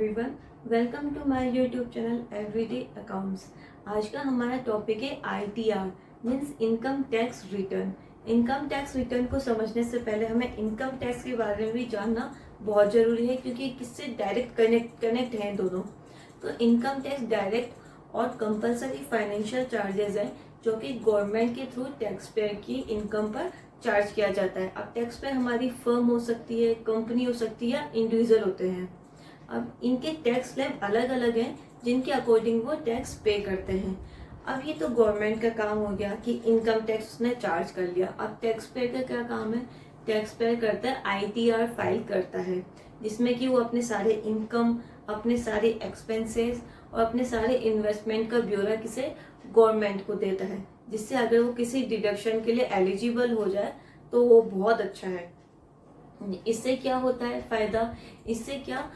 Everyone, welcome to my YouTube channel everyday accounts. आज का हमारा टॉपिक है ITR means income tax return. Income tax return को समझने से पहले हमें इनकम टैक्स के बारे में भी जानना बहुत ज़रूरी है, क्योंकि किससे डायरेक्ट कनेक्ट हैं दोनों। तो इनकम टैक्स डायरेक्ट और कंपलसरी फाइनेंशियल चार्जेस हैं जो कि गवर्नमेंट के थ्रू टैक्स पेयर की इनकम पर चार्ज किया जाता है। अब टैक्स पेयर हमारी फर्म हो सकती है, कंपनी हो सकती है या इंडिविजुअल होते हैं। अब इनके टैक्स स्लैब अलग अलग हैं जिनके अकॉर्डिंग वो टैक्स पे करते हैं। अब ये तो गवर्नमेंट का काम हो गया कि इनकम टैक्स उसने चार्ज कर लिया। अब टैक्स पेयर का क्या काम है? टैक्स पेयर करता है ITR फाइल करता है, जिसमें कि वो अपने सारे इनकम, अपने सारे एक्सपेंसेस और अपने सारे इन्वेस्टमेंट का ब्यौरा किसे गवर्नमेंट को देता है, जिससे अगर वो किसी डिडक्शन के लिए एलिजिबल हो जाए तो वो बहुत अच्छा है। इससे क्या होता है फायदा? इससे क्या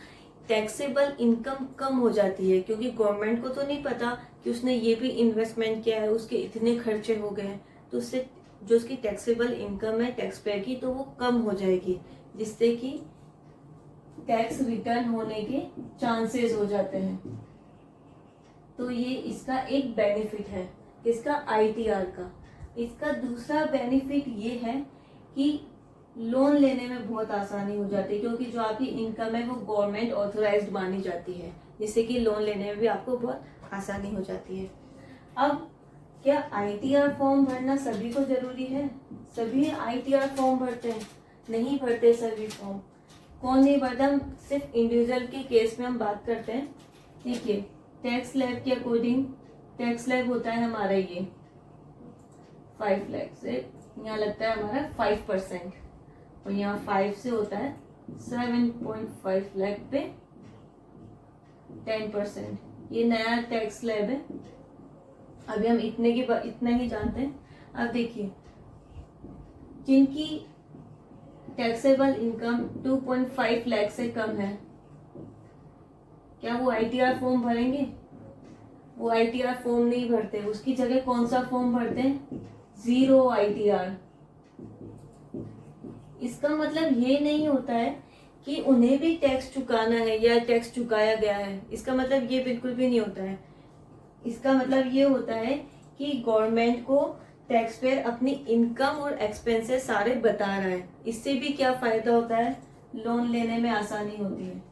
टैक्सेबल इनकम कम हो जाती है, क्योंकि गवर्नमेंट को तो नहीं पता कि उसने ये भी इन्वेस्टमेंट किया है, उसके इतने खर्चे हो गए हैं, तो उससे जो उसकी टैक्सेबल इनकम है टैक्स पेयर की, तो वो कम हो जाएगी, जिससे कि टैक्स रिटर्न होने के चांसेस हो जाते हैं। तो ये इसका एक बेनिफिट है, इसका ITR का। इसका दूसरा बेनिफिट ये है कि लोन लेने में बहुत आसानी हो जाती है, क्योंकि जो आपकी इनकम है वो गवर्नमेंट ऑथराइज्ड मानी जाती है, जिससे कि लोन लेने में भी आपको बहुत आसानी हो जाती है। अब क्या ITR फॉर्म भरना सभी को जरूरी है? सभी ITR फॉर्म भरते हैं? नहीं भरते सभी फॉर्म। कौन नहीं भरता? सिर्फ इंडिविजुअल के केस में हम बात करते हैं। देखिए, टैक्स स्लैब के अकॉर्डिंग टैक्स स्लैब होता है हमारा ये 5 लाख से, यहाँ लगता है हमारा 5%, और यहाँ 5 से होता है 7.5 लाख पे 10%। ये नया टैक्स स्लैब है। अभी हम इतना ही जानते हैं। अब देखिए, जिनकी टैक्सेबल इनकम 2.5 लाख से कम है, क्या वो ITR फॉर्म भरेंगे? वो ITR फॉर्म नहीं भरते। उसकी जगह कौन सा फॉर्म भरते हैं? 0 ITR। इसका मतलब ये नहीं होता है कि उन्हें भी टैक्स चुकाना है या टैक्स चुकाया गया है। इसका मतलब ये बिल्कुल भी नहीं होता है। इसका मतलब ये होता है कि गवर्नमेंट को टैक्स पेयर अपनी इनकम और एक्सपेंसेस सारे बता रहा है। इससे भी क्या फायदा होता है? लोन लेने में आसानी होती है।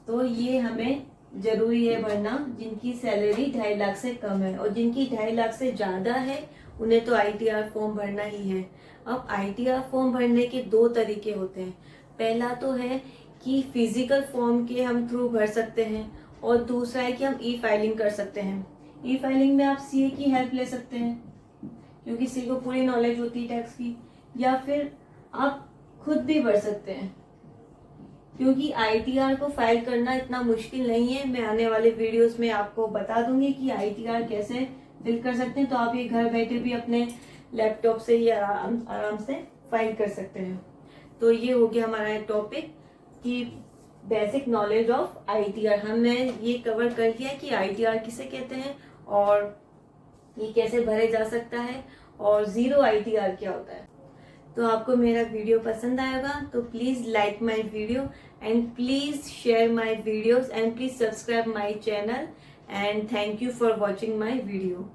तो ये हमें जरूरी है भरना, जिनकी सैलरी 2.5 लाख से कम है, और जिनकी 2.5 लाख से ज्यादा है उन्हें तो ITR फॉर्म भरना ही है। अब ITR फॉर्म भरने के 2 तरीके होते हैं। पहला तो है कि फिजिकल फॉर्म के हम थ्रू भर सकते हैं, और दूसरा है कि हम E फाइलिंग कर सकते हैं। E फाइलिंग में आप CA की हेल्प ले सकते हैं, क्योंकि CA को पूरी नॉलेज होती है टैक्स की, या फिर आप खुद भी भर सकते हैं, क्योंकि ITR को फाइल करना इतना मुश्किल नहीं है। मैं आने वाले वीडियोस में आपको बता दूंगी कि ITR कैसे फिल कर सकते हैं, तो आप ये घर बैठे भी अपने लैपटॉप से ही आराम से फाइल कर सकते हैं। तो ये हो गया हमारा टॉपिक कि बेसिक नॉलेज ऑफ ITR। हमने ये कवर कर लिया कि ITR किसे कहते हैं और ये कैसे भरे जा सकता है, और 0 ITR क्या होता है। तो आपको मेरा वीडियो पसंद आएगा तो please like my video and please share my videos and please subscribe my channel, and thank you for watching my video.